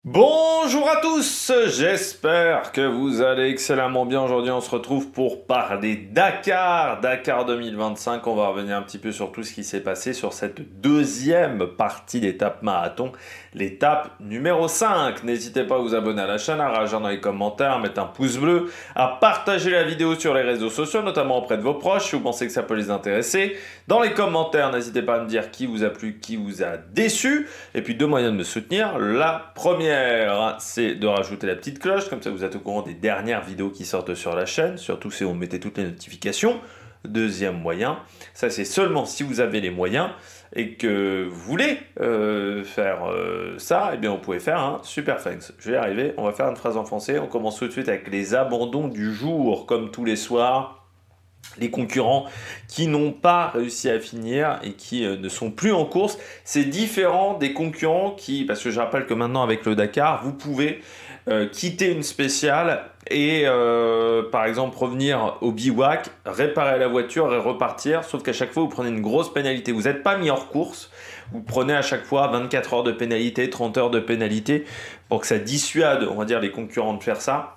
Bonjour à tous, j'espère que vous allez excellemment bien. Aujourd'hui, on se retrouve pour parler Dakar 2025. On va revenir un petit peu sur tout ce qui s'est passé sur cette deuxième partie d'étape marathon, l'étape numéro 5. N'hésitez pas à vous abonner à la chaîne, à réagir dans les commentaires, à mettre un pouce bleu, à partager la vidéo sur les réseaux sociaux, notamment auprès de vos proches, si vous pensez que ça peut les intéresser. Dans les commentaires, n'hésitez pas à me dire qui vous a plu, qui vous a déçu. Et puis deux moyens de me soutenir. La première, c'est de rajouter la petite cloche, comme ça vous êtes au courant des dernières vidéos qui sortent sur la chaîne, surtout si vous mettez toutes les notifications. Deuxième moyen, ça c'est seulement si vous avez les moyens et que vous voulez faire ça, et bien vous pouvez faire un super thanks. Je vais y arriver, on va faire une phrase en français, on commence tout de suite avec les abandons du jour, comme tous les soirs. Les concurrents qui n'ont pas réussi à finir et qui ne sont plus en course. C'est différent des concurrents qui, parce que je rappelle que maintenant avec le Dakar, vous pouvez quitter une spéciale et par exemple revenir au bivouac, réparer la voiture et repartir, sauf qu'à chaque fois vous prenez une grosse pénalité. Vous n'êtes pas mis hors course, vous prenez à chaque fois 24 heures de pénalité, 30 heures de pénalité pour que ça dissuade, on va dire, les concurrents de faire ça.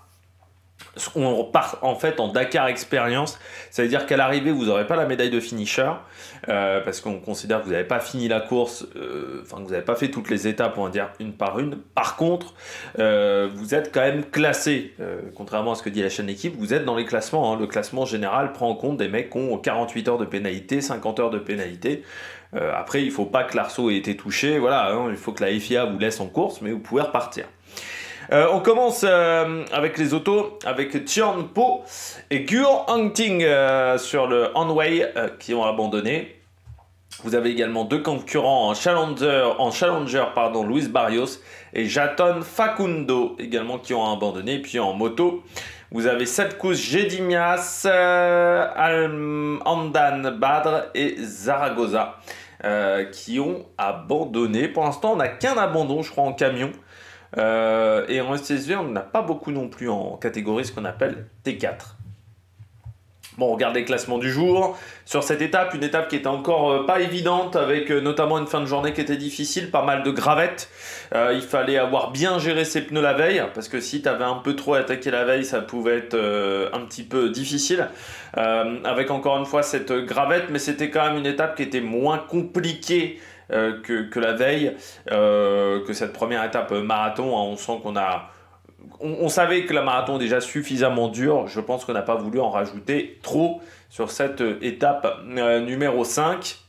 On repart en fait en Dakar Experience, ça veut dire qu'à l'arrivée vous n'aurez pas la médaille de finisher parce qu'on considère que vous n'avez pas fini la course, enfin que vous n'avez pas fait toutes les étapes, on va dire une par une. Par contre, vous êtes quand même classé, contrairement à ce que dit la chaîne équipe, vous êtes dans les classements, hein. Le classement général prend en compte des mecs qui ont 48 heures de pénalité, 50 heures de pénalité. Après, il ne faut pas que l'arceau ait été touché, voilà, hein, il faut que la FIA vous laisse en course, mais vous pouvez repartir. On commence avec les autos, avec Tian Po et Guo Hangting sur le Hanwei qui ont abandonné. Vous avez également deux concurrents en Challenger, Luis Barrios et Jaton Facundo également qui ont abandonné. Et puis en moto, vous avez Setkus Gedimias, Andan Badr et Zaragoza qui ont abandonné. Pour l'instant, on n'a qu'un abandon, je crois, en camion. Et en SSV, on n'a pas beaucoup non plus en catégorie, ce qu'on appelle T4. Bon, on regarde les classements du jour. Sur cette étape, une étape qui était encore pas évidente, avec notamment une fin de journée qui était difficile, pas mal de gravettes. Il fallait avoir bien géré ses pneus la veille, parce que si tu avais un peu trop attaqué la veille, ça pouvait être un petit peu difficile. Avec encore une fois cette gravette, mais c'était quand même une étape qui était moins compliquée que la veille, que cette première étape marathon. Hein. On sent qu'on a... On savait que la marathon est déjà suffisamment dure. Je pense qu'on n'a pas voulu en rajouter trop sur cette étape numéro 5.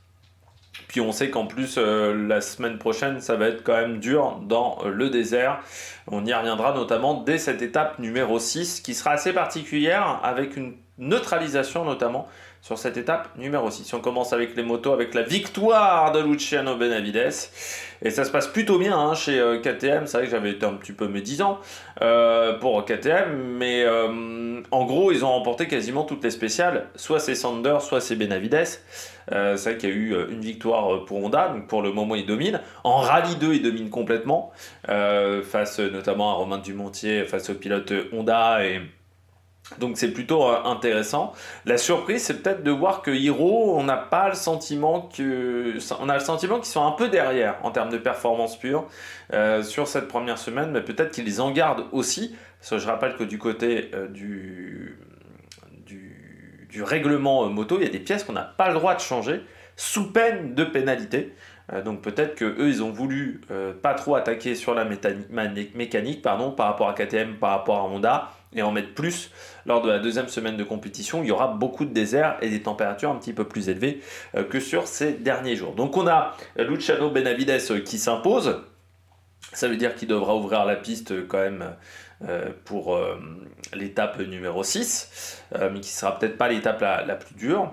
Puis on sait qu'en plus, la semaine prochaine, ça va être quand même dur dans le désert. On y reviendra notamment dès cette étape numéro 6, qui sera assez particulière, avec une neutralisation notamment sur cette étape numéro 6. On commence avec les motos, avec la victoire de Luciano Benavides. Et ça se passe plutôt bien hein, chez KTM. C'est vrai que j'avais été un petit peu médisant pour KTM. Mais en gros, ils ont remporté quasiment toutes les spéciales. Soit c'est Sanders, soit c'est Benavides. C'est vrai qu'il y a eu une victoire pour Honda. Donc pour le moment, ils dominent. En Rallye 2, ils dominent complètement. Face notamment à Romain Dumontier, face au pilote Honda et... Donc c'est plutôt intéressant. La surprise, c'est peut-être de voir que Hiro, on n'a pas le sentiment qu'ils sont un peu derrière en termes de performance pure sur cette première semaine, mais peut-être qu'ils les en gardent aussi. Parce que je rappelle que du côté du règlement moto, il y a des pièces qu'on n'a pas le droit de changer sous peine de pénalité. Donc peut-être qu'eux, ils ont voulu pas trop attaquer sur la mécanique par rapport à KTM, par rapport à Honda, et en mettre plus lors de la deuxième semaine de compétition. Il y aura beaucoup de désert et des températures un petit peu plus élevées que sur ces derniers jours. Donc on a Luciano Benavides qui s'impose. Ça veut dire qu'il devra ouvrir la piste quand même pour l'étape numéro 6, mais qui sera peut-être pas l'étape la plus dure.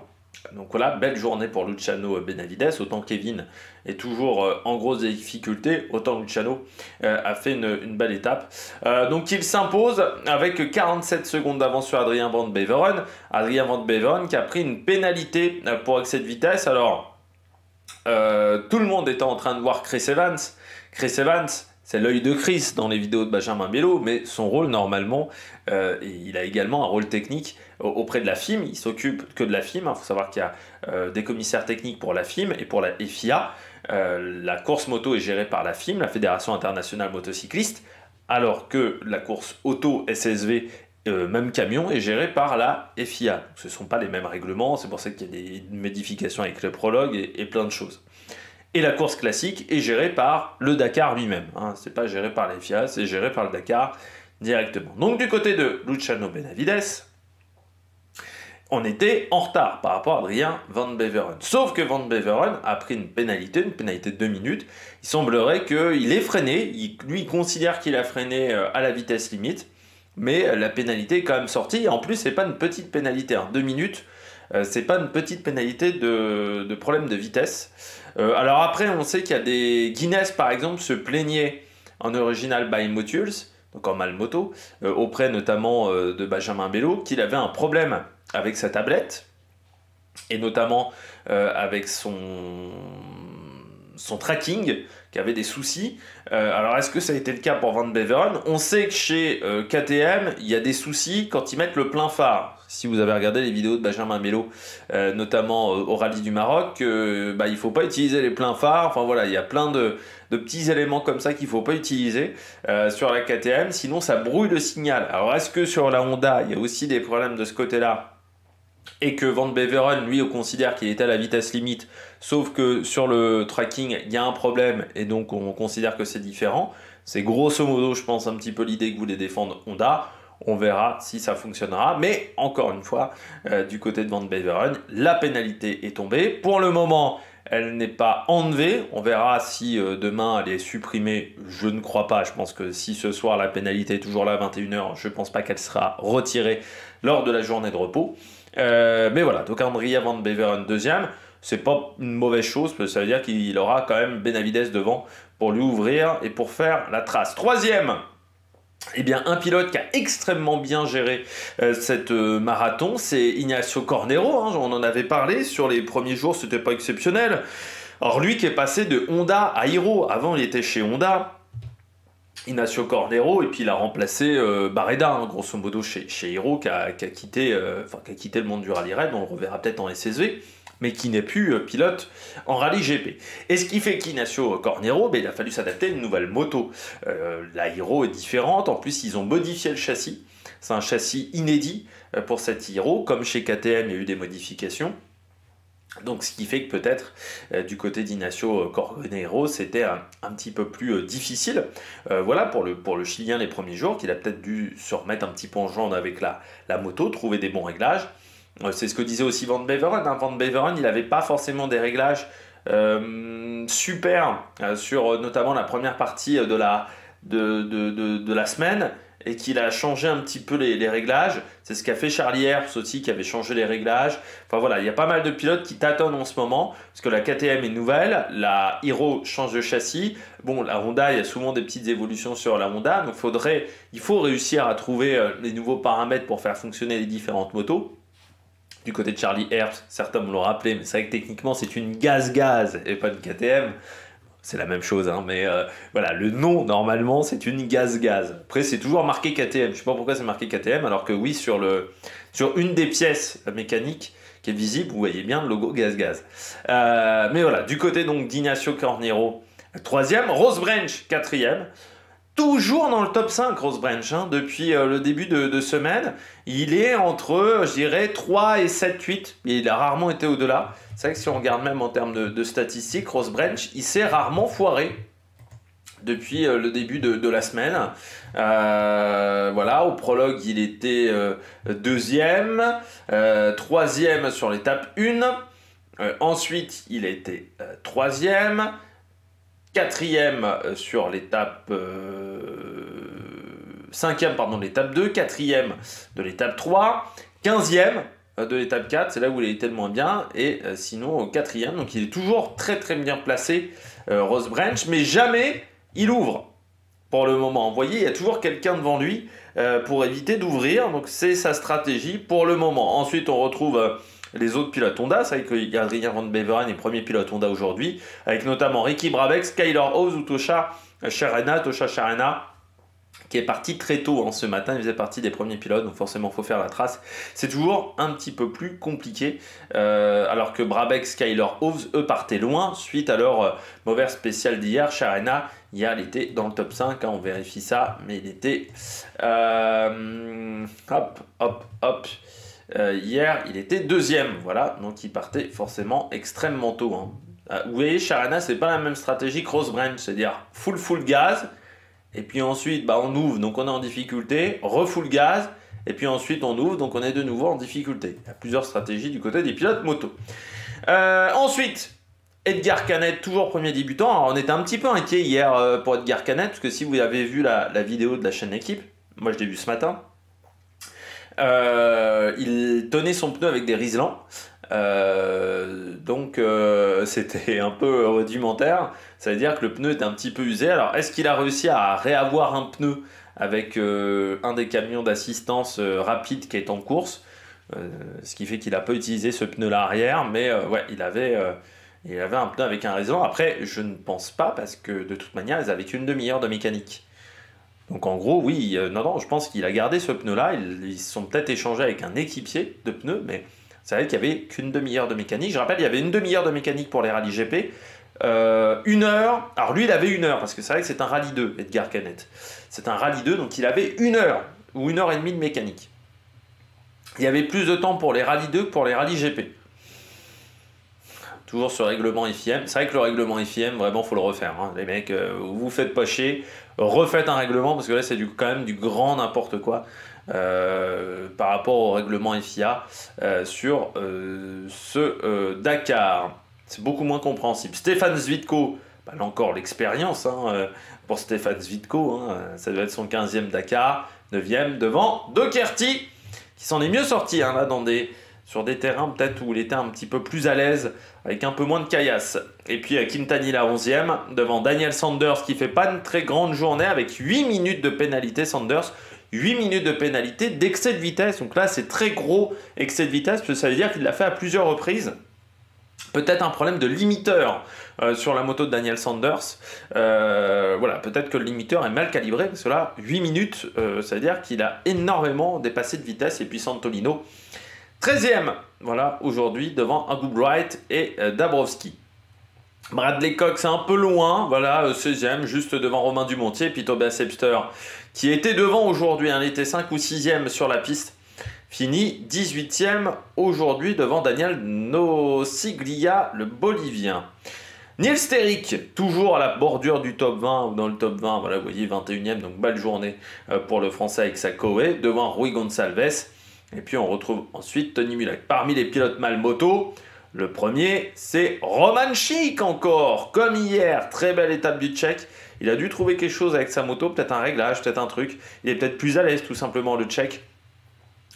Donc voilà, belle journée pour Luciano Benavides. Autant Kevin est toujours en grosse difficulté, autant Luciano a fait une belle étape. Donc il s'impose avec 47 secondes d'avance sur Adrien Van Beveren. Adrien Van Beveren qui a pris une pénalité pour excès de vitesse. Alors, tout le monde était en train de voir Chris Evans. Chris Evans, c'est l'œil de Chris dans les vidéos de Benjamin Bello, mais son rôle normalement, il a également un rôle technique auprès de la FIM. Il s'occupe que de la FIM. Il faut savoir qu'il y a des commissaires techniques pour la FIM et pour la FIA. la course moto est gérée par la FIM, la Fédération Internationale Motocycliste, alors que la course auto SSV, même camion, est gérée par la FIA. Donc, ce ne sont pas les mêmes règlements, c'est pour ça qu'il y a des modifications avec le prologue et plein de choses. Et la course classique est gérée par le Dakar lui-même. Hein. Ce n'est pas géré par la FIA, c'est géré par le Dakar directement. Donc du côté de Luciano Benavides, on était en retard par rapport à Adrien Van Beveren. Sauf que Van Beveren a pris une pénalité de 2 minutes. Il semblerait qu'il ait freiné. Lui, il considère qu'il a freiné à la vitesse limite. Mais la pénalité est quand même sortie. Et en plus, c'est pas une petite pénalité. 2 minutes, c'est pas une petite pénalité de problème de vitesse. Alors après, on sait qu'il y a des... Guinness, par exemple, se plaignait en Original by Motules, donc en mal moto, auprès notamment de Benjamin Bello, qu'il avait un problème avec sa tablette, et notamment avec son tracking, qui avait des soucis. Alors est-ce que ça a été le cas pour Van Beveren? On sait que chez KTM, il y a des soucis quand ils mettent le plein phare. Si vous avez regardé les vidéos de Benjamin Bello, notamment au Rallye du Maroc, il ne faut pas utiliser les pleins phares. Enfin voilà, il y a plein de petits éléments comme ça qu'il ne faut pas utiliser sur la KTM, sinon ça brouille le signal. Alors est-ce que sur la Honda, il y a aussi des problèmes de ce côté-là, et que Van Beveren, lui, on considère qu'il était à la vitesse limite, sauf que sur le tracking, il y a un problème, et donc on considère que c'est différent. C'est grosso modo, je pense, un petit peu l'idée que voulait défendre Honda. On verra si ça fonctionnera, mais encore une fois, du côté de Van Beveren, la pénalité est tombée. Pour le moment, elle n'est pas enlevée. On verra si demain elle est supprimée. Je ne crois pas. Je pense que si ce soir la pénalité est toujours là à 21 h, je ne pense pas qu'elle sera retirée lors de la journée de repos. Mais voilà, donc Adrien Van Beveren deuxième, c'est pas une mauvaise chose, parce que ça veut dire qu'il aura quand même Benavides devant pour lui ouvrir et pour faire la trace. Troisième, eh bien, un pilote qui a extrêmement bien géré cette marathon, c'est Ignacio Cornero. Hein, on en avait parlé sur les premiers jours, c'était pas exceptionnel. Alors lui qui est passé de Honda à Hiro, avant il était chez Honda. Ignacio Cornero, et puis il a remplacé Barreda, hein, grosso modo chez Hiro, qui a quitté le monde du rallye raid. On le reverra peut-être en SSV, mais qui n'est plus pilote en rallye GP. Et ce qui fait qu'Ignacio Cornero, il a fallu s'adapter à une nouvelle moto. La Hiro est différente, en plus ils ont modifié le châssis. C'est un châssis inédit pour cette Hiro, comme chez KTM il y a eu des modifications. Donc ce qui fait que peut-être du côté d'Ignacio Cornero c'était un petit peu plus difficile. Voilà pour le Chilien les premiers jours, qu'il a peut-être dû se remettre un petit peu en jambe avec la moto, trouver des bons réglages. C'est ce que disait aussi Van Beveren. Hein. Van Beveren, il n'avait pas forcément des réglages super sur notamment la première partie de la semaine, et qu'il a changé un petit peu les réglages. C'est ce qu'a fait Charlie Herbst aussi, qui avait changé les réglages. Enfin voilà, il y a pas mal de pilotes qui tâtonnent en ce moment, parce que la KTM est nouvelle, la Hiro change de châssis. Bon, la Honda, il y a souvent des petites évolutions sur la Honda, donc il faut réussir à trouver les nouveaux paramètres pour faire fonctionner les différentes motos. Du côté de Charlie Herbst, certains me l'ont rappelé, mais c'est vrai que techniquement c'est une gaz-gaz et pas une KTM. C'est la même chose, hein, mais voilà, le nom normalement c'est une gaz-gaz. Après c'est toujours marqué KTM, je sais pas pourquoi c'est marqué KTM, alors que oui, sur une des pièces mécaniques qui est visible, vous voyez bien le logo gaz-gaz. Mais voilà, du côté donc d'Ignacio Cornero, troisième, Ross Branch, quatrième. Toujours dans le top 5, Ross Branch, hein, depuis le début de semaine. Il est entre, je dirais, 3 et 7, 8. Il a rarement été au-delà. C'est vrai que si on regarde même en termes de statistiques, Ross Branch, il s'est rarement foiré depuis le début de la semaine. Voilà, au prologue, il était deuxième, troisième sur l'étape 1. Ensuite, il a été troisième. Quatrième sur l'étape 5e, pardon, l'étape 2, quatrième de l'étape 3, 15e de l'étape 4, c'est là où il était le moins bien, et sinon quatrième, donc il est toujours très très bien placé, Ross Branch, mais jamais il ouvre pour le moment. Vous voyez, il y a toujours quelqu'un devant lui pour éviter d'ouvrir, donc c'est sa stratégie pour le moment. Ensuite, on retrouve les autres pilotes Honda. C'est vrai qu'il y a Adrien Van Beveren, est premier pilote Honda aujourd'hui, avec notamment Ricky Brabec, Skyler House ou Tosha Sharena. qui est parti très tôt ce matin, il faisait partie des premiers pilotes, donc forcément il faut faire la trace. C'est toujours un petit peu plus compliqué, alors que Brabec, Skyler, Hoves, eux partaient loin, suite à leur mauvais spécial d'hier. Sharena, hier il était dans le top 5, on vérifie ça, mais il était... hier il était deuxième, voilà, donc il partait forcément extrêmement tôt. Vous voyez, Sharena, c'est pas la même stratégie que Rosebranch, c'est-à-dire full gaz, et puis ensuite, on ouvre, donc on est en difficulté, refull gaz, et puis ensuite on ouvre, donc on est de nouveau en difficulté. Il y a plusieurs stratégies du côté des pilotes moto. Ensuite, Edgar Canet, toujours premier débutant. Alors on était un petit peu inquiet hier pour Edgar Canet, parce que si vous avez vu la vidéo de la chaîne Équipe, moi je l'ai vu ce matin, il tenait son pneu avec des Riesland. Donc c'était un peu rudimentaire, ça veut dire que le pneu est un petit peu usé. Alors est-ce qu'il a réussi à réavoir un pneu avec un des camions d'assistance rapide qui est en course, ce qui fait qu'il n'a pas utilisé ce pneu là arrière, mais ouais, il avait un pneu avec un Riesland. Après je ne pense pas, parce que de toute manière ils avaient qu'une demi-heure de mécanique. Donc en gros, oui, non, je pense qu'il a gardé ce pneu-là. Ils se sont peut-être échangés avec un équipier de pneus, mais c'est vrai qu'il n'y avait qu'une demi-heure de mécanique. Je rappelle, il y avait une demi-heure de mécanique pour les rallyes GP. 1 heure. Alors lui, il avait 1 heure, parce que c'est vrai que c'est un rallye 2, Edgar Canet. C'est un rallye 2, donc il avait 1 heure, ou 1 heure et demie de mécanique. Il y avait plus de temps pour les rallyes 2 que pour les rallyes GP. Toujours sur le règlement FIM. C'est vrai que le règlement FIM, vraiment, il faut le refaire. Les mecs, vous faites pas chier. Refaites un règlement, parce que là, c'est quand même du grand n'importe quoi par rapport au règlement FIA sur ce Dakar. C'est beaucoup moins compréhensible. Stefan Zvitko, là encore l'expérience pour Stefan Zvitko. Ça doit être son 15e Dakar. 9e devant Doherty, qui s'en est mieux sorti là, sur des terrains peut-être où il était un petit peu plus à l'aise, avec un peu moins de caillasse. Et puis Quintanilla 11e, devant Daniel Sanders, qui fait pas une très grande journée, avec 8 minutes de pénalité. Sanders, 8 minutes de pénalité d'excès de vitesse. Donc là, c'est très gros excès de vitesse, parce que ça veut dire qu'il l'a fait à plusieurs reprises. Peut-être un problème de limiteur sur la moto de Daniel Sanders. Voilà, peut-être que le limiteur est mal calibré, parce que là, 8 minutes, ça veut dire qu'il a énormément dépassé de vitesse. Et puis Santolino, 13e, voilà, aujourd'hui, devant Agu Bright et Dabrowski. Bradley Cox, c'est un peu loin, voilà, 16e, juste devant Romain Dumontier. Et puis Tobias Epster, qui était devant aujourd'hui, il était 5 ou 6e sur la piste, fini 18e aujourd'hui devant Daniel Nosiglia, le Bolivien. Niels Sterick, toujours à la bordure du top 20 ou dans le top 20, voilà, vous voyez, 21e, donc belle journée pour le Français avec sa Koei, devant Rui Gonçalves. Et puis on retrouve ensuite Tony Mulak. Parmi les pilotes mal moto, le premier, c'est Roman Schick encore, comme hier, très belle étape du Tchèque. Il a dû trouver quelque chose avec sa moto, peut-être un réglage, peut-être un truc. Il est peut-être plus à l'aise, tout simplement, le Tchèque.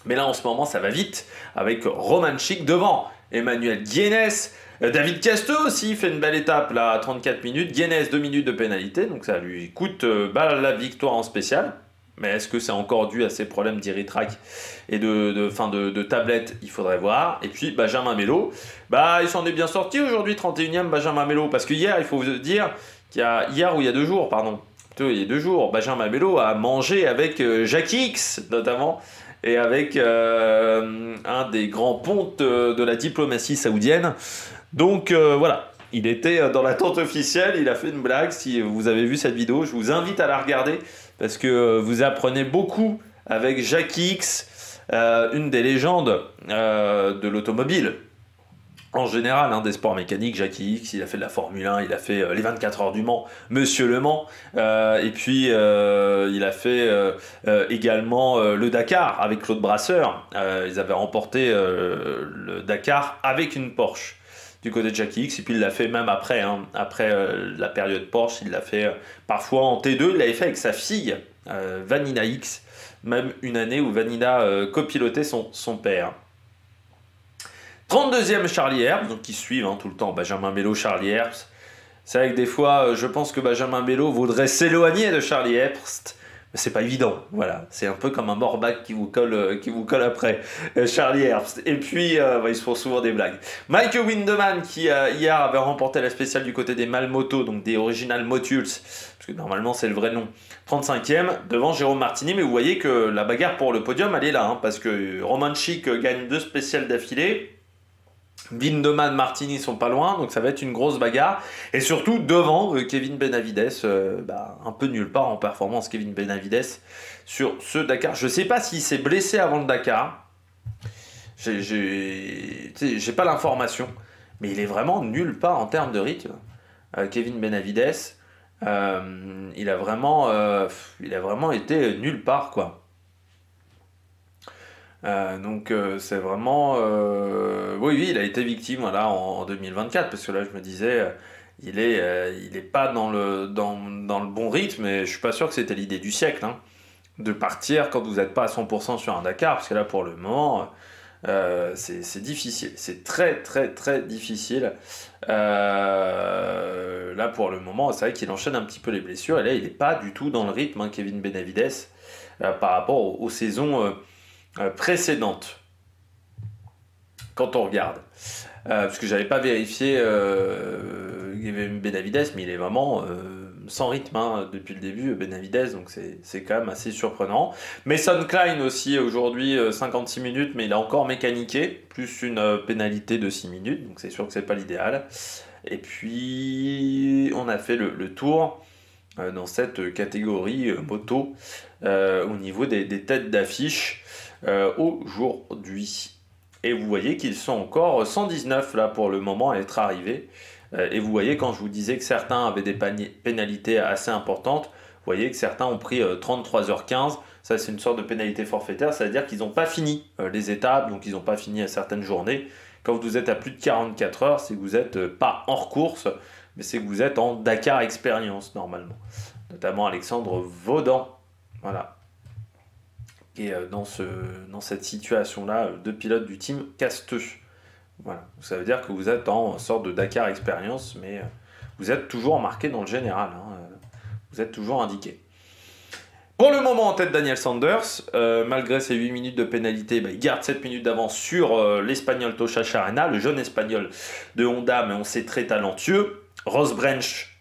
Mais là, en ce moment, ça va vite, avec Roman Schick devant Emmanuel Guinness. David Casteau aussi fait une belle étape, là, à 34 minutes. Guinness, 2 minutes de pénalité, donc ça lui coûte la victoire en spécial. Mais est-ce que c'est encore dû à ces problèmes d'Iritrack et de tablette? Il faudrait voir. Et puis Benjamin Melo, il s'en est bien sorti aujourd'hui, 31e Benjamin Melo. Parce que hier, il faut vous dire qu'il y a il y a 2 jours, il y a 2 jours, Benjamin Melo a mangé avec Jackie X notamment, et avec un des grands pontes de la diplomatie saoudienne. Donc voilà. Il était dans la tente officielle, il a fait une blague. Si vous avez vu cette vidéo, je vous invite à la regarder, parce que vous apprenez beaucoup avec Jackie X, une des légendes de l'automobile. En général, des sports mécaniques, Jackie X, il a fait de la Formule 1, il a fait les 24 heures du Mans, Monsieur Le Mans, et puis il a fait également le Dakar avec Claude Brasseur. Ils avaient remporté le Dakar avec une Porsche du côté de Jackie X, et puis il l'a fait même après, après la période Porsche, il l'a fait parfois en T2, il l'avait fait avec sa fille, Vanina X, même une année où Vanina copilotait son père. 32e Charlie Herbst, donc qui suivent tout le temps Benjamin Melo, Charlie Herbst. C'est vrai que des fois, je pense que Benjamin Melo voudrait s'éloigner de Charlie Herbst, c'est pas évident, voilà. C'est un peu comme un Morbach qui vous colle après. Charlie Herbst. Et puis, ils se font souvent des blagues. Mike Windeman, qui hier avait remporté la spéciale du côté des Malmoto, donc des Original Motules, parce que normalement c'est le vrai nom, 35e, devant Jérôme Martini. Mais vous voyez que la bagarre pour le podium, elle est là, hein, parce que Romanchik gagne 2 spéciales d'affilée. Windeman, Martini sont pas loin, donc ça va être une grosse bagarre. Et surtout devant Kevin Benavides, un peu nulle part en performance, Kevin Benavides sur ce Dakar. Je sais pas s'il s'est blessé avant le Dakar. J'ai pas l'information, mais il est vraiment nulle part en termes de rythme. Kevin Benavides, il a vraiment été nulle part, quoi. C'est vraiment... oui, il a été victime voilà, en 2024, parce que là, je me disais, il est pas dans le bon rythme, et je suis pas sûr que c'était l'idée du siècle, hein, de partir quand vous n'êtes pas à 100% sur un Dakar, parce que là, pour le moment, c'est difficile. C'est très, très, très difficile. Là, pour le moment, c'est vrai qu'il enchaîne un petit peu les blessures, et là, il n'est pas du tout dans le rythme, hein, Kevin Benavides, par rapport aux saisons... précédente quand on regarde parce que j'avais pas vérifié Benavides, mais il est vraiment sans rythme hein, depuis le début Benavides, donc c'est quand même assez surprenant. Mason Klein aussi aujourd'hui 56 minutes, mais il a encore mécaniqué plus une pénalité de 6 minutes, donc c'est sûr que c'est pas l'idéal. Et puis on a fait le tour dans cette catégorie moto au niveau des têtes d'affiche aujourd'hui. Et vous voyez qu'ils sont encore 119 là pour le moment à être arrivés. Et vous voyez, quand je vous disais que certains avaient des pénalités assez importantes, vous voyez que certains ont pris 33h15. Ça, c'est une sorte de pénalité forfaitaire, c'est-à-dire qu'ils n'ont pas fini les étapes, donc ils n'ont pas fini à certaines journées. Quand vous êtes à plus de 44 heures, c'est que vous n'êtes pas hors course, mais c'est que vous êtes en Dakar Experience normalement. Notamment Alexandre Vaudan. Voilà. Et dans cette situation-là, 2 pilotes du team Casteux. Voilà. Ça veut dire que vous êtes en sorte de Dakar Experience, mais vous êtes toujours marqué dans le général. Hein. Vous êtes toujours indiqué. Pour le moment, en tête, Daniel Sanders. Malgré ses 8 minutes de pénalité, il garde 7 minutes d'avance sur l'Espagnol Tosha Charena, le jeune Espagnol de Honda, mais on sait très talentueux. Ross Branch,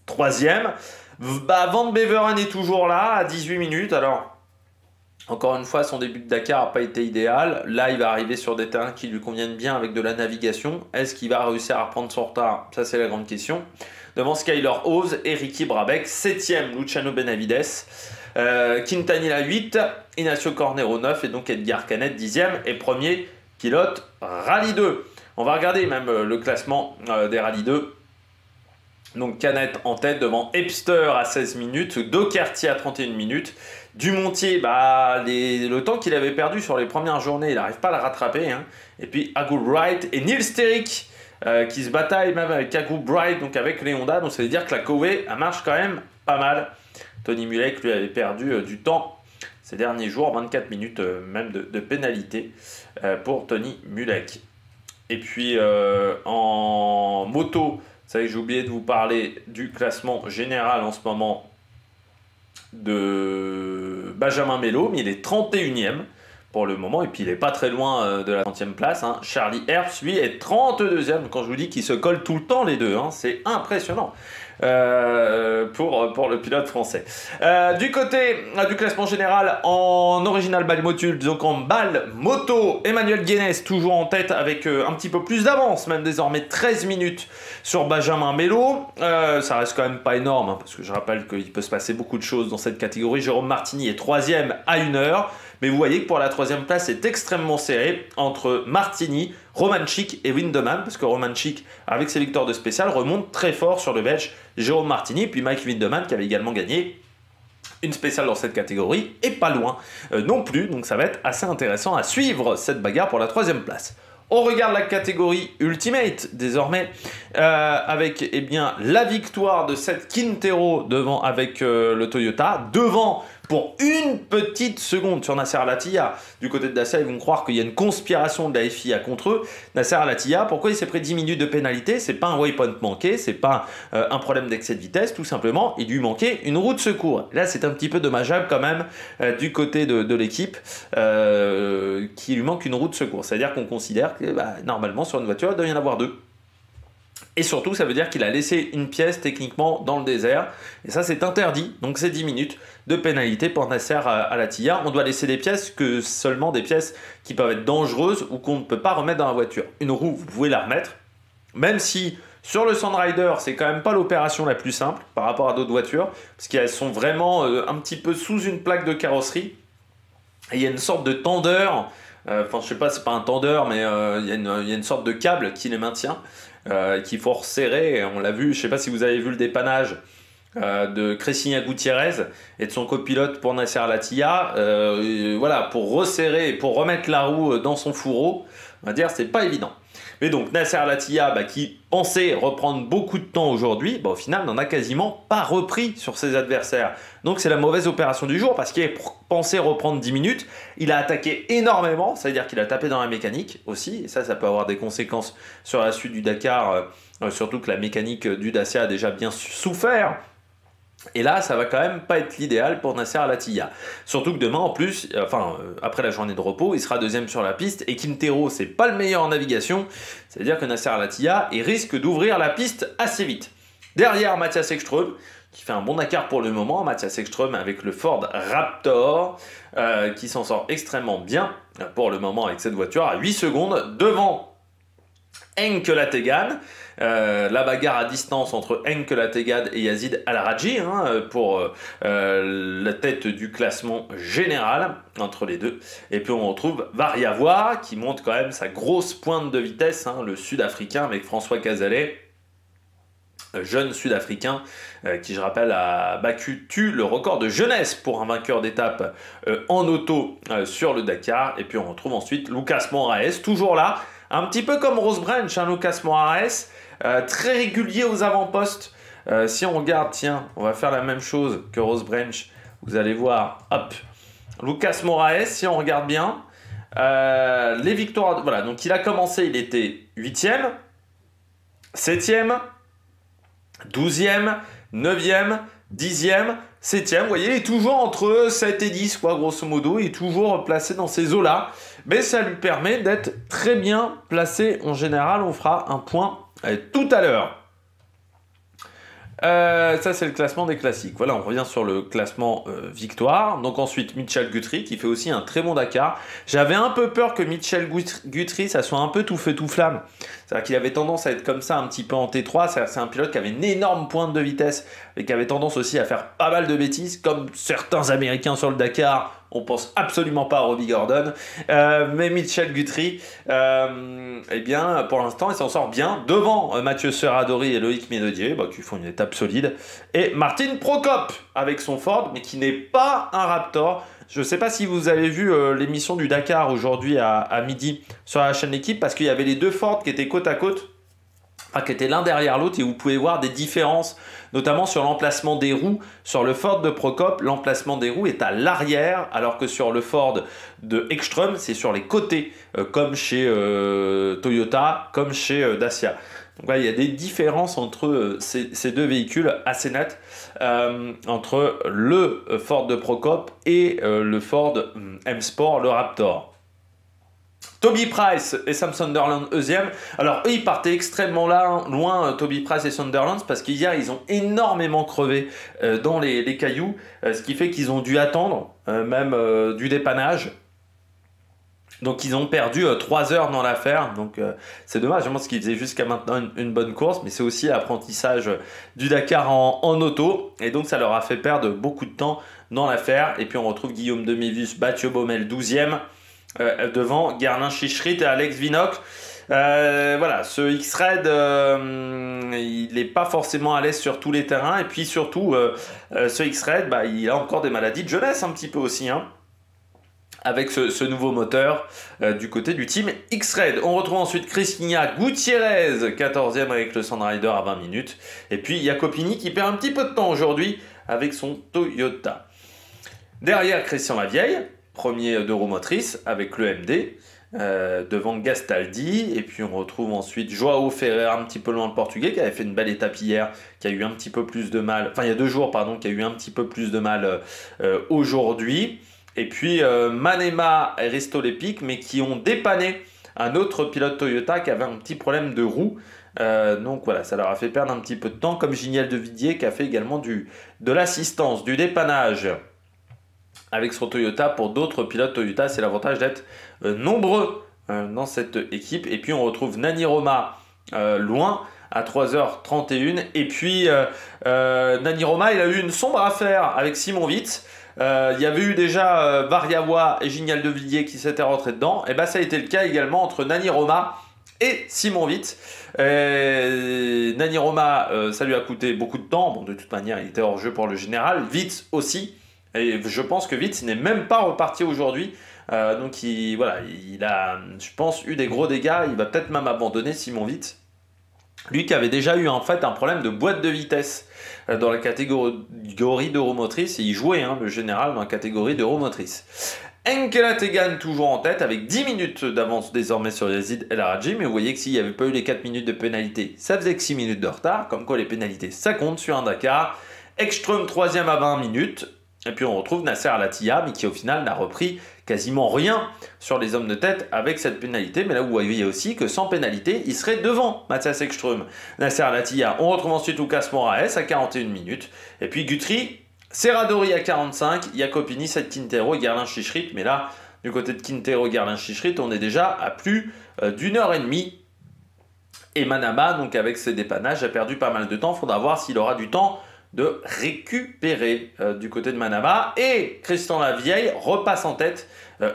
3e. Van Beveren est toujours là, à 18 minutes. Alors... Encore une fois, son début de Dakar n'a pas été idéal. Là, il va arriver sur des terrains qui lui conviennent bien avec de la navigation. Est-ce qu'il va réussir à reprendre son retard? Ça, c'est la grande question. Devant Skyler Ose et Ricky Brabec, 7e Luciano Benavides, Quintanilla 8, Ignacio Cornero 9 et donc Edgar Canet 10e et premier pilote Rallye 2. On va regarder même le classement des Rallye 2. Donc Canet en tête devant Epster à 16 minutes, Doherty à 31 minutes. Dumontier, le temps qu'il avait perdu sur les premières journées, il n'arrive pas à le rattraper. Hein. Et puis Agu Bright et Neil Sterick qui se bataillent même avec Agu Bright, donc avec les Honda. Donc ça veut dire que la Cowie marche quand même pas mal. Tony Mulek lui avait perdu du temps ces derniers jours, 24 minutes même de pénalité pour Tony Mulek. Et puis en moto, vous savez que j'ai oublié de vous parler du classement général en ce moment de Benjamin Melo, mais il est 31e pour le moment, et puis il n'est pas très loin de la 30e place. Hein. Charlie Herbst, lui, est 32e, quand je vous dis qu'ils se collent tout le temps les deux, hein. C'est impressionnant pour le pilote français. Du côté du classement général en Original Ball Motul, donc en balle moto, Emmanuel Guénès toujours en tête avec un petit peu plus d'avance, même désormais 13 minutes sur Benjamin Melo. Ça reste quand même pas énorme, hein, parce que je rappelle qu'il peut se passer beaucoup de choses dans cette catégorie. Jérôme Martini est 3e à 1 heure. Mais vous voyez que pour la 3e place, c'est extrêmement serré entre Martini, Romanchik et Windeman, parce que Romanchik, avec ses victoires de spécial, remonte très fort sur le Belge Jérôme Martini, puis Mike Windeman qui avait également gagné une spéciale dans cette catégorie, et pas loin non plus, donc ça va être assez intéressant à suivre cette bagarre pour la 3e place. On regarde la catégorie Ultimate désormais avec la victoire de cette Quintero avec le Toyota, devant pour une petite seconde sur Nasser Al-Attiyah. Du côté de Dacia, ils vont croire qu'il y a une conspiration de la FIA contre eux. Nasser Al-Attiyah, pourquoi il s'est pris 10 minutes de pénalité? C'est pas un waypoint manqué, c'est pas un problème d'excès de vitesse, tout simplement, il lui manquait une roue de secours. Là, c'est un petit peu dommageable quand même du côté de l'équipe qui lui manque une roue de secours. C'est-à-dire qu'on considère que normalement, sur une voiture, il doit y en avoir deux. Et surtout, ça veut dire qu'il a laissé une pièce techniquement dans le désert. Et ça, c'est interdit. Donc, c'est 10 minutes de pénalité pour Nasser Al-Attiyah. On doit laisser des pièces que seulement des pièces qui peuvent être dangereuses ou qu'on ne peut pas remettre dans la voiture. Une roue, vous pouvez la remettre. Même si sur le Sandrider, c'est quand même pas l'opération la plus simple par rapport à d'autres voitures. Parce qu'elles sont vraiment un petit peu sous une plaque de carrosserie. Et il y a une sorte de tendeur. Enfin, je sais pas, c'est pas un tendeur, mais il y a une sorte de câble qui les maintient. Qu'il faut resserrer, on l'a vu, je ne sais pas si vous avez vu le dépannage de Cristina Gutiérrez et de son copilote pour Nasser Al-Attiyah, voilà, pour resserrer et pour remettre la roue dans son fourreau, on va dire c'est pas évident. Mais donc Nasser Al-Attiyah qui pensait reprendre beaucoup de temps aujourd'hui, au final n'en a quasiment pas repris sur ses adversaires. Donc c'est la mauvaise opération du jour parce qu'il pensait reprendre 10 minutes, il a attaqué énormément, c'est-à-dire qu'il a tapé dans la mécanique aussi, et ça peut avoir des conséquences sur la suite du Dakar, surtout que la mécanique du Dacia a déjà bien souffert. Et là, ça va quand même pas être l'idéal pour Nasser Al-Attiyah. Surtout que demain, en plus, après la journée de repos, il sera deuxième sur la piste et Kim Terho, c'est pas le meilleur en navigation. C'est-à-dire que Nasser Al-Attiyah, il risque d'ouvrir la piste assez vite. Derrière, Matthias Ekström, qui fait un bon Dakar pour le moment. Matthias Ekström avec le Ford Raptor, qui s'en sort extrêmement bien pour le moment avec cette voiture, à 8 secondes devant Henk Lategan. La bagarre à distance entre Henk Lategan et Yazid Al-Rajhi pour la tête du classement général entre les deux. Et puis on retrouve Variavois qui monte quand même sa grosse pointe de vitesse, le sud-africain avec François Cazalet, jeune sud-africain qui, je rappelle, a battu le record de jeunesse pour un vainqueur d'étape en auto sur le Dakar. Et puis on retrouve ensuite Lucas Moraes, toujours là, un petit peu comme Ross Branch, Lucas Moraes, très régulier aux avant-postes. Si on regarde, tiens, on va faire la même chose que Ross Branch, vous allez voir, hop, Lucas Moraes, si on regarde bien, les victoires, voilà, donc il a commencé, il était 8e, 7e, 12e, 9e, 10e, 7e, vous voyez, il est toujours entre 7 et 10, quoi, grosso modo, il est toujours placé dans ces eaux-là, mais ça lui permet d'être très bien placé en général. On fera un point tout à l'heure. Ça, c'est le classement des classiques. Voilà, on revient sur le classement victoire. Donc ensuite, Mitchell Guthrie qui fait aussi un très bon Dakar. J'avais un peu peur que Mitchell Guthrie, ça soit un peu tout feu tout flamme. C'est-à-dire qu'il avait tendance à être comme ça un petit peu en T3. C'est un pilote qui avait une énorme pointe de vitesse et qui avait tendance aussi à faire pas mal de bêtises, comme certains Américains sur le Dakar. On pense absolument pas à Robbie Gordon, mais Mitchell Guthrie, eh bien, pour l'instant, il s'en sort bien devant Mathieu Serradori et Loïc Ménodier, qui font une étape solide, et Martin Prokop avec son Ford, mais qui n'est pas un Raptor. Je ne sais pas si vous avez vu l'émission du Dakar aujourd'hui à midi sur la chaîne L'équipe, parce qu'il y avait les deux Ford qui étaient côte à côte, qui étaient l'un derrière l'autre, et vous pouvez voir des différences, notamment sur l'emplacement des roues. Sur le Ford de Prokop, l'emplacement des roues est à l'arrière, alors que sur le Ford de Ekström, c'est sur les côtés, comme chez Toyota, comme chez Dacia. Donc là, il y a des différences entre ces deux véhicules assez nettes, entre le Ford de Prokop et le Ford M-Sport, le Raptor. Toby Price et Sam Sunderland deuxième. Alors eux, ils partaient extrêmement loin, Toby Price et Sunderland, parce qu'hier ils ont énormément crevé dans les cailloux, ce qui fait qu'ils ont dû attendre même du dépannage. Donc ils ont perdu 3 heures dans l'affaire, donc c'est dommage, parce qu'ils faisaient jusqu'à maintenant une bonne course, mais c'est aussi l'apprentissage du Dakar en auto, et donc ça leur a fait perdre beaucoup de temps dans l'affaire. Et puis on retrouve Guillaume Demivis, Mathieu Baumel 12e, devant Gerlin Chichrit et Alex Vinok. Voilà, ce X-Red, il n'est pas forcément à l'aise sur tous les terrains, et puis surtout, ce X-Red, il a encore des maladies de jeunesse un petit peu aussi, avec ce nouveau moteur du côté du team X-Red. On retrouve ensuite Cristina Gutiérrez, 14e avec le Sandrider à 20 minutes, et puis Jacopini qui perd un petit peu de temps aujourd'hui avec son Toyota. Derrière, Christian Lavieille, premier d'Euromotrice avec le MD. Devant Gastaldi, et puis on retrouve ensuite Joao Ferreira un petit peu loin, le portugais, qui avait fait une belle étape hier, qui a eu un petit peu plus de mal, enfin il y a 2 jours pardon, qui a eu un petit peu plus de mal aujourd'hui, et puis Manema et Ristolepic, mais qui ont dépanné un autre pilote Toyota qui avait un petit problème de roue. Donc voilà, ça leur a fait perdre un petit peu de temps, comme Giniel de Vidier qui a fait également de l'assistance, du dépannage avec son Toyota pour d'autres pilotes Toyota. C'est l'avantage d'être nombreux dans cette équipe. Et puis on retrouve Nani Roma loin à 3h31. Et puis Nani Roma, il a eu une sombre affaire avec Simon Witt. Il y avait eu déjà Variawa et Ginial de Villiers qui s'étaient rentrés dedans. Et bien ça a été le cas également entre Nani Roma et Simon Witt. Nani Roma, ça lui a coûté beaucoup de temps. Bon, de toute manière, il était hors jeu pour le général. Witt aussi. Et je pense que Witt n'est même pas reparti aujourd'hui. Donc il a, je pense, eu des gros dégâts. Il va peut-être même abandonner, Simon Witt. Lui qui avait déjà eu en fait un problème de boîte de vitesse dans la catégorie d'Euromotrice. Et il jouait le général dans la catégorie d'Euromotrice. Enkela Tegan toujours en tête avec 10 minutes d'avance désormais sur Yazid El Araji. Mais vous voyez que s'il n'y avait pas eu les 4 minutes de pénalité, ça faisait que 6 minutes de retard. Comme quoi les pénalités, ça compte sur un Dakar. Ekström 3e à 20 minutes. Et puis on retrouve Nasser Al-Attiyah, mais qui au final n'a repris quasiment rien sur les hommes de tête avec cette pénalité. Mais là vous voyez aussi que sans pénalité, il serait devant Matthias Ekström, Nasser Al-Attiyah. On retrouve ensuite Lucas Moraes à 41 minutes. Et puis Guthrie, Serradori à 45, Jacopini, Seth Quintero et Gerlin Chichrit. Mais là, du côté de Quintero et Gerlin Chichrit, on est déjà à plus d'1h30. Et Manama, donc avec ses dépannages, a perdu pas mal de temps. Il faudra voir s'il aura du temps de récupérer du côté de Manama. Et Christian Lavieille repasse en tête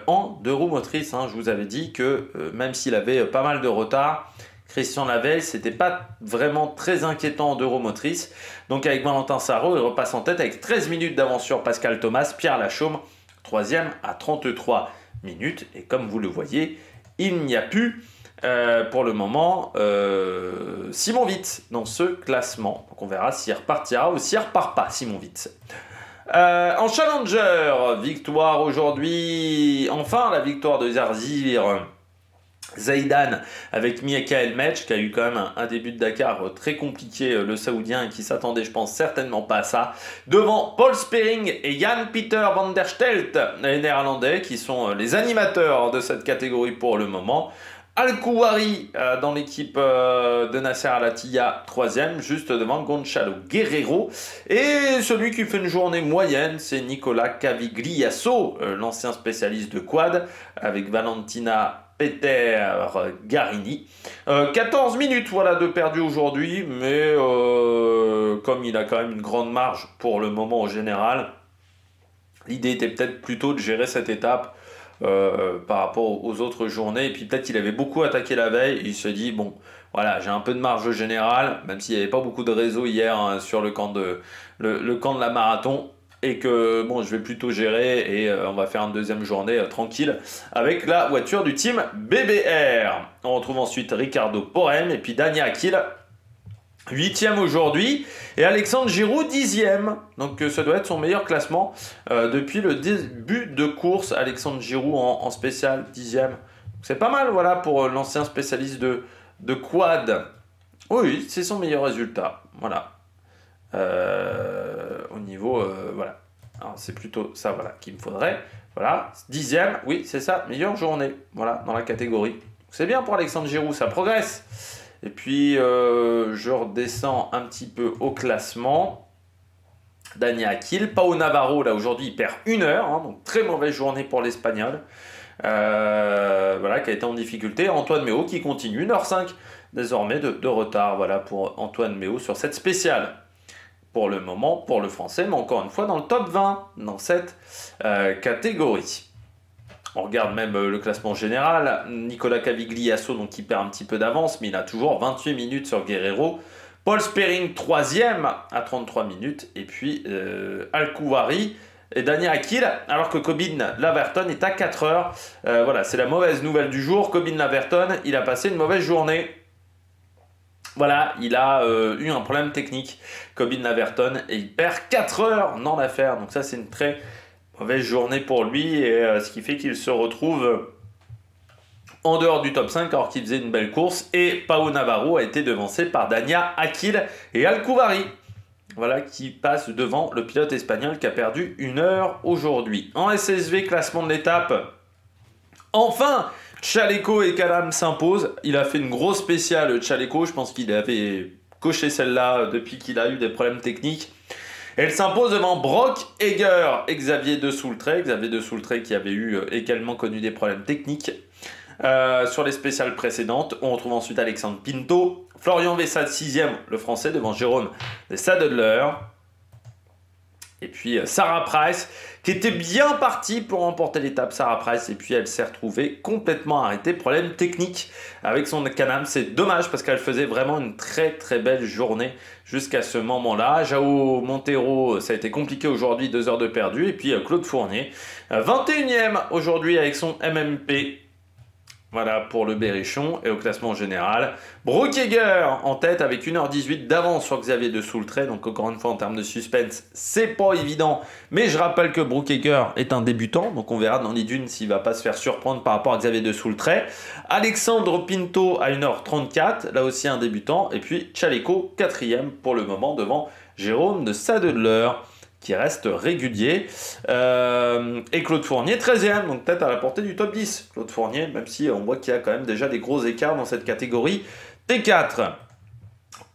en d'Euromotrice. Je vous avais dit que même s'il avait pas mal de retard, Christian Lavieille, c'était pas vraiment très inquiétant en d'Euromotrice. Donc avec Valentin Sarrault, il repasse en tête avec 13 minutes d'avance sur Pascal Thomas. Pierre Lachaume, 3e à 33 minutes. Et comme vous le voyez, il n'y a plus pour le moment Simon Witt dans ce classement. Donc on verra s'il repartira ou s'il repart pas, Simon Witt. En Challenger, victoire aujourd'hui, enfin la victoire de Zarzir Zaidan avec Michael Metch, qui a eu quand même un début de Dakar très compliqué, le Saoudien, et qui s'attendait, je pense, certainement pas à ça. Devant Paul Spering et Jan-Peter van der Stelt, les Néerlandais, qui sont les animateurs de cette catégorie pour le moment. Al-Kouari dans l'équipe de Nasser Al-Attiyah, 3e, juste devant Gonçalo Guerreiro. Et celui qui fait une journée moyenne, c'est Nicolas Cavigliasso, l'ancien spécialiste de quad, avec Valentina Peter Garini. 14 minutes voilà, de perdu aujourd'hui, mais comme il a quand même une grande marge pour le moment au général, l'idée était peut-être plutôt de gérer cette étape par rapport aux autres journées. Et puis peut-être qu'il avait beaucoup attaqué la veille. Il se dit, bon, voilà, j'ai un peu de marge générale, même s'il n'y avait pas beaucoup de réseau hier sur le camp de la marathon. Et que bon, je vais plutôt gérer et on va faire une deuxième journée tranquille avec la voiture du team BBR. On retrouve ensuite Ricardo Porem et puis Dani Akil, 8e aujourd'hui, et Alexandre Giroud 10e. Donc ça doit être son meilleur classement depuis le début de course. Alexandre Giroud en spécial 10e. C'est pas mal voilà, pour l'ancien spécialiste de quad. Oui, c'est son meilleur résultat. Voilà. Au niveau voilà, alors c'est plutôt ça voilà qu'il me faudrait, voilà, 10e, oui c'est ça, meilleure journée voilà dans la catégorie, c'est bien pour Alexandre Giroud, ça progresse. Et puis je redescends un petit peu au classement. Dani Akil, Pau Navarro là aujourd'hui il perd 1 heure, donc très mauvaise journée pour l'Espagnol, voilà, qui a été en difficulté. Antoine Méo qui continue, 1h05 désormais de retard, voilà pour Antoine Méo sur cette spéciale. Pour le moment, pour le français, mais encore une fois dans le top 20 dans cette catégorie. On regarde même le classement général. Nicolas Cavigliasso, donc qui perd un petit peu d'avance, mais il a toujours 28 minutes sur Guerreiro. Paul Spering, 3e à 33 minutes. Et puis Al-Kouari et Dani Akil, alors que Cobbin Laverton est à 4 heures. Voilà, c'est la mauvaise nouvelle du jour. Cobbin Laverton, il a passé une mauvaise journée. Voilà, il a eu un problème technique, Cobbin Laverton, et il perd 4 heures dans l'affaire. Donc ça, c'est une très Mauvaise journée pour lui, et ce qui fait qu'il se retrouve en dehors du top 5 alors qu'il faisait une belle course. Et Pau Navarro a été devancé par Dania, Akil et Alcouvari. Voilà, qui passe devant le pilote espagnol qui a perdu 1 heure aujourd'hui. En SSV, classement de l'étape. Enfin, Chaleco et Calam s'imposent. Il a fait une grosse spéciale, Chaleco. Je pense qu'il avait coché celle-là depuis qu'il a eu des problèmes techniques. Elle s'impose devant Brock Egger et Xavier de Soultray. Xavier de Soultray qui avait eu également connu des problèmes techniques sur les spéciales précédentes. On retrouve ensuite Alexandre Pinto. Florian Vessade 6e, le français, devant Jérôme de Sadler. Et puis Sarah Price, qui était bien partie pour remporter l'étape, Sarah Price. Et puis elle s'est retrouvée complètement arrêtée. Problème technique avec son Can-Am. C'est dommage parce qu'elle faisait vraiment une très très belle journée jusqu'à ce moment-là. João Monteiro, ça a été compliqué aujourd'hui, 2 heures de perdu. Et puis Claude Fournier, 21e aujourd'hui avec son MMP. Voilà pour le Berrichon. Et au classement général, Brock Egger en tête avec 1h18 d'avance sur Xavier de Soultray. Donc encore une fois en termes de suspense, c'est pas évident. Mais je rappelle que Brock Egger est un débutant. Donc on verra dans les dunes s'il va pas se faire surprendre par rapport à Xavier de Soultray. Alexandre Pinto à 1h34, là aussi un débutant. Et puis Chaleco 4e pour le moment devant Jérôme de Sadler, qui reste régulier. Et Claude Fournier, 13e, donc peut-être à la portée du top 10. Claude Fournier, même si on voit qu'il y a quand même déjà des gros écarts dans cette catégorie T4.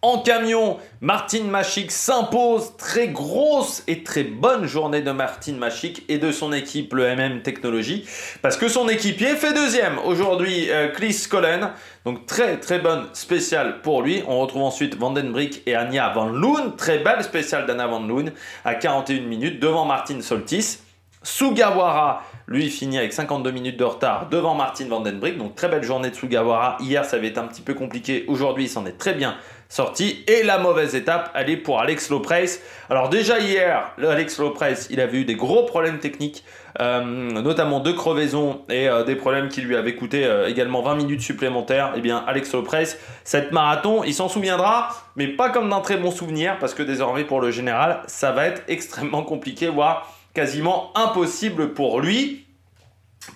En camion, Martin Machik s'impose. Très grosse et très bonne journée de Martin Machik et de son équipe, le MM Technologie, parce que son équipier fait 2e. Aujourd'hui, Chris Cullen. Donc très très bonne spéciale pour lui. On retrouve ensuite Vandenbrik et Anja Van Loon. Très belle spéciale d'Anna Van Loon à 41 minutes devant Martin Soltis. Sugawara, lui, finit avec 52 minutes de retard devant Martin Vandenbrik. Donc très belle journée de Sugawara. Hier, ça avait été un petit peu compliqué. Aujourd'hui, il s'en est très bien sorti. Et la mauvaise étape, elle est pour Alex Lopres. Alors déjà hier, Alex Lopres, il avait eu des gros problèmes techniques, notamment de crevaison et des problèmes qui lui avaient coûté également 20 minutes supplémentaires. Eh bien, Alex Lopres, cette marathon, il s'en souviendra, mais pas comme d'un très bon souvenir, parce que désormais, pour le général, ça va être extrêmement compliqué, voire quasiment impossible pour lui.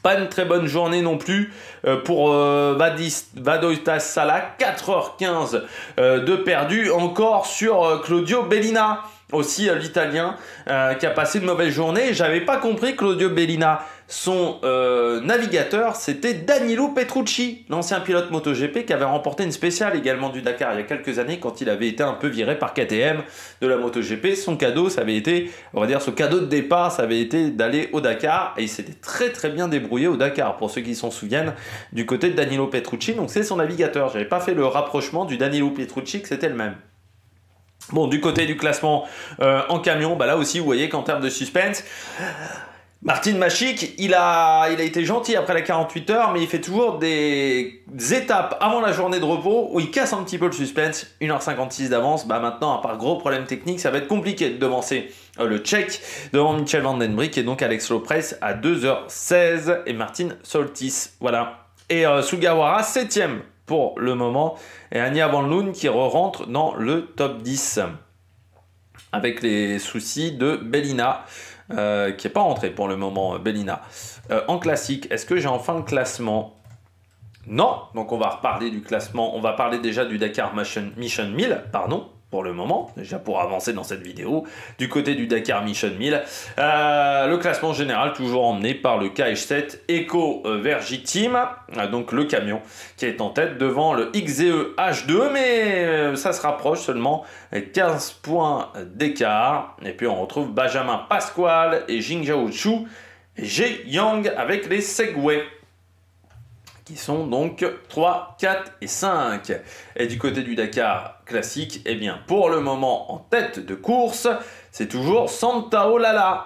Pas une très bonne journée non plus pour Vadoitas Sala, 4h15 de perdu encore sur Claudio Bellina, aussi l'italien qui a passé une mauvaise journée. J'avais pas compris Claudio Bellina. Son navigateur, c'était Danilo Petrucci, l'ancien pilote MotoGP qui avait remporté une spéciale également du Dakar il y a quelques années quand il avait été un peu viré par KTM de la MotoGP. Son cadeau, ça avait été, on va dire, son cadeau de départ, ça avait été d'aller au Dakar, et il s'était très très bien débrouillé au Dakar, pour ceux qui s'en souviennent, du côté de Danilo Petrucci. Donc c'est son navigateur. J'avais pas fait le rapprochement du Danilo Petrucci que c'était le même. Bon, du côté du classement en camion, bah là aussi vous voyez qu'en termes de suspense, Martin Machik, il a été gentil après la 48 heures, mais il fait toujours des étapes avant la journée de repos où il casse un petit peu le suspense. 1h56 d'avance. Bah maintenant, à part gros problème technique, ça va être compliqué de devancer le Tchèque devant Michel Vandenbrik et donc Alex Lopres à 2h16 et Martin Soltis. Voilà. Et Sugawara, 7e pour le moment. Et Anja Van Loon qui rentre dans le top 10 avec les soucis de Bellina. Qui n'est pas rentré pour le moment, Bellina. En classique, est-ce que j'ai enfin le classement? Non, donc on va reparler du classement. On va parler déjà du Dakar Mission 1000, pardon, pour le moment, déjà pour avancer dans cette vidéo. Du côté du Dakar Mission 1000, le classement général toujours emmené par le KH7 Eco Vergy Team, donc le camion qui est en tête devant le XZE H2, mais ça se rapproche seulement, 15 points d'écart. Et puis on retrouve Benjamin Pasquale et Jingzhao Chu et Jie Yang avec les Segway, qui sont donc 3, 4 et 5. Et du côté du Dakar classique, eh bien pour le moment en tête de course, c'est toujours Santao Lala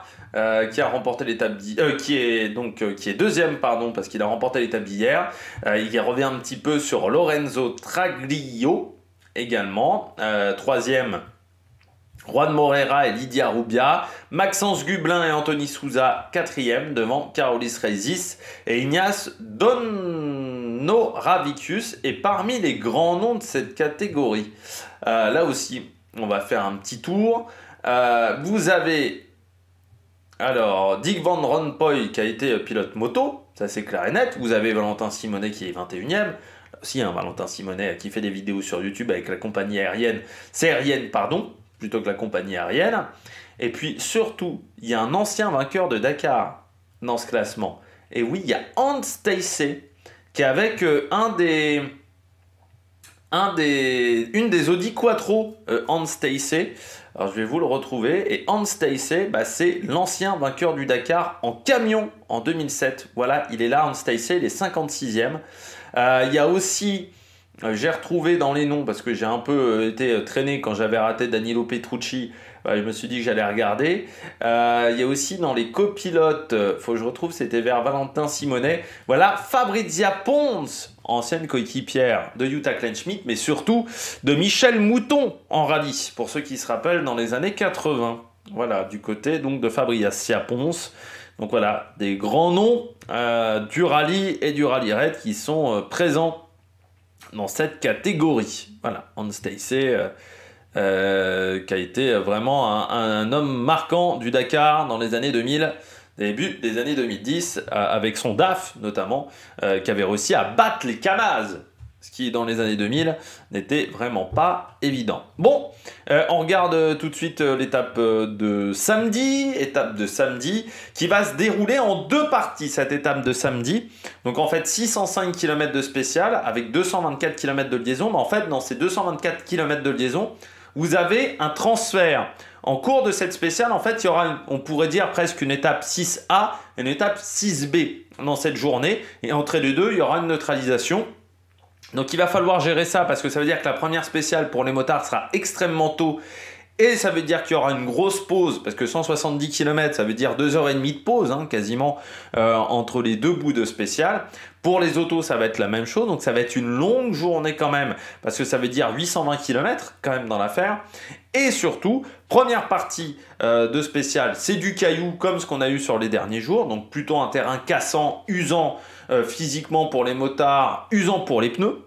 qui a remporté l'étape qui est deuxième, pardon, parce qu'il a remporté l'étape d'hier. Il revient un petit peu sur Lorenzo Traglio également. Troisième, Juan Moreira et Lydia Rubia, Maxence Gublin et Anthony Souza 4e devant Carolis Reizis et Ignace Donoravicus. Et parmi les grands noms de cette catégorie, là aussi on va faire un petit tour. Vous avez Alors, Dick Van Rompuy qui a été pilote moto, ça c'est clair et net. Vous avez Valentin Simonet qui est 21e. Là aussi, hein, Valentin Simonet qui fait des vidéos sur YouTube avec la compagnie aérienne. C'est aérienne, pardon, plutôt que la compagnie aérienne. Et puis surtout, il y a un ancien vainqueur de Dakar dans ce classement. Et oui, il y a Hans Stacey qui est avec une des Audi Quattro, Hans Stacey. Alors je vais vous le retrouver. Et Hans Stacey, bah, c'est l'ancien vainqueur du Dakar en camion en 2007. Voilà, il est là, Hans Stacey, il est 56e. Il y a aussi, j'ai retrouvé dans les noms, parce que j'ai un peu été traîné quand j'avais raté Danilo Petrucci, je me suis dit que j'allais regarder. Il y a aussi dans les copilotes, faut que je retrouve, c'était vers Valentin Simonet. Voilà, Fabrizia Pons, ancienne coéquipière de Jutta Kleinschmidt, mais surtout de Michel Mouton en rallye, pour ceux qui se rappellent dans les années 80. Voilà, du côté donc de Fabrizia Pons. Donc voilà, des grands noms du rallye et du rallye raid qui sont présents dans cette catégorie. Voilà, Hans Stacey qui a été vraiment un homme marquant du Dakar dans les années 2000, début des années 2010, avec son DAF notamment, qui avait réussi à battre les Kamaz, ce qui dans les années 2000 n'était vraiment pas évident. Bon, on regarde tout de suite l'étape de samedi, qui va se dérouler en deux parties, cette étape de samedi. Donc en fait 605 km de spécial avec 224 km de liaison, mais en fait dans ces 224 km de liaison, vous avez un transfert. En cours de cette spéciale, en fait, il y aura, on pourrait dire presque une étape 6A et une étape 6B dans cette journée. Et entre les deux, il y aura une neutralisation. Donc il va falloir gérer ça parce que ça veut dire que la première spéciale pour les motards sera extrêmement tôt. Et ça veut dire qu'il y aura une grosse pause, parce que 170 km, ça veut dire 2h30 de pause, hein, quasiment, entre les deux bouts de spécial. Pour les autos, ça va être la même chose, donc ça va être une longue journée quand même, parce que ça veut dire 820 km quand même dans l'affaire. Et surtout, première partie de spécial, c'est du caillou comme ce qu'on a eu sur les derniers jours, donc plutôt un terrain cassant, usant physiquement pour les motards, usant pour les pneus.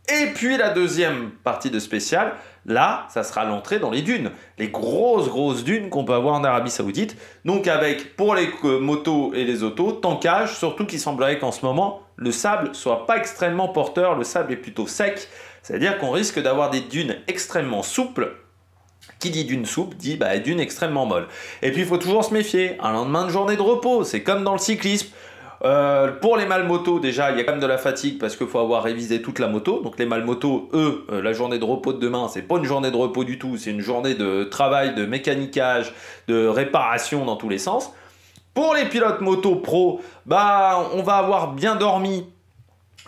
Et puis la deuxième partie de spécial, là, ça sera l'entrée dans les dunes. Les grosses dunes qu'on peut avoir en Arabie Saoudite. Donc avec, pour les motos et les autos, tankage, surtout qu'il semblerait qu'en ce moment, le sable soit pas extrêmement porteur, le sable est plutôt sec. C'est-à-dire qu'on risque d'avoir des dunes extrêmement souples. Qui dit dune souple dit dune extrêmement molle. Et puis il faut toujours se méfier, un lendemain de journée de repos, c'est comme dans le cyclisme. Pour les malmotos, déjà, il y a quand même de la fatigue parce qu'il faut avoir révisé toute la moto. Donc les malmotos, eux, la journée de repos de demain, c'est pas une journée de repos du tout, c'est une journée de travail, de mécanicage, de réparation dans tous les sens. Pour les pilotes moto pro, on va avoir bien dormi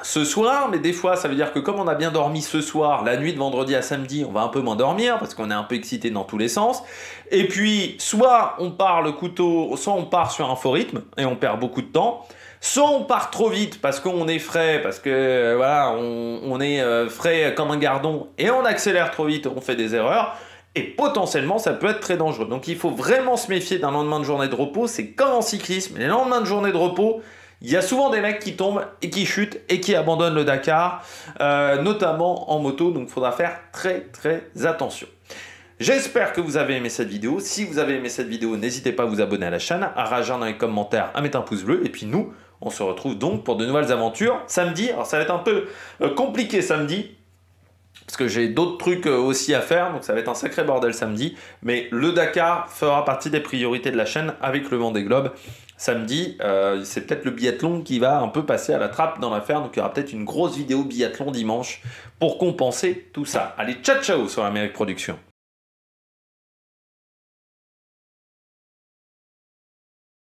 ce soir, mais des fois ça veut dire que comme on a bien dormi ce soir, la nuit de vendredi à samedi, on va un peu moins dormir parce qu'on est un peu excité dans tous les sens. Et puis soit on part le couteau, soit on part sur un faux rythme et on perd beaucoup de temps. Soit on part trop vite parce qu'on est frais, parce que voilà, on est frais comme un gardon et on accélère trop vite, on fait des erreurs. Et potentiellement, ça peut être très dangereux. Donc il faut vraiment se méfier d'un lendemain de journée de repos. C'est comme en cyclisme, les lendemains de journée de repos, il y a souvent des mecs qui tombent et qui chutent et qui abandonnent le Dakar, notamment en moto, donc il faudra faire très attention. J'espère que vous avez aimé cette vidéo. Si vous avez aimé cette vidéo, n'hésitez pas à vous abonner à la chaîne, à réagir dans les commentaires, à mettre un pouce bleu. Et puis nous, on se retrouve donc pour de nouvelles aventures samedi. Alors ça va être un peu compliqué samedi, parce que j'ai d'autres trucs aussi à faire, donc ça va être un sacré bordel samedi. Mais le Dakar fera partie des priorités de la chaîne avec le Vendée Globe. Samedi, c'est peut-être le biathlon qui va un peu passer à la trappe dans l'affaire, donc il y aura peut-être une grosse vidéo biathlon dimanche pour compenser tout ça. Allez, ciao sur Amérique Production.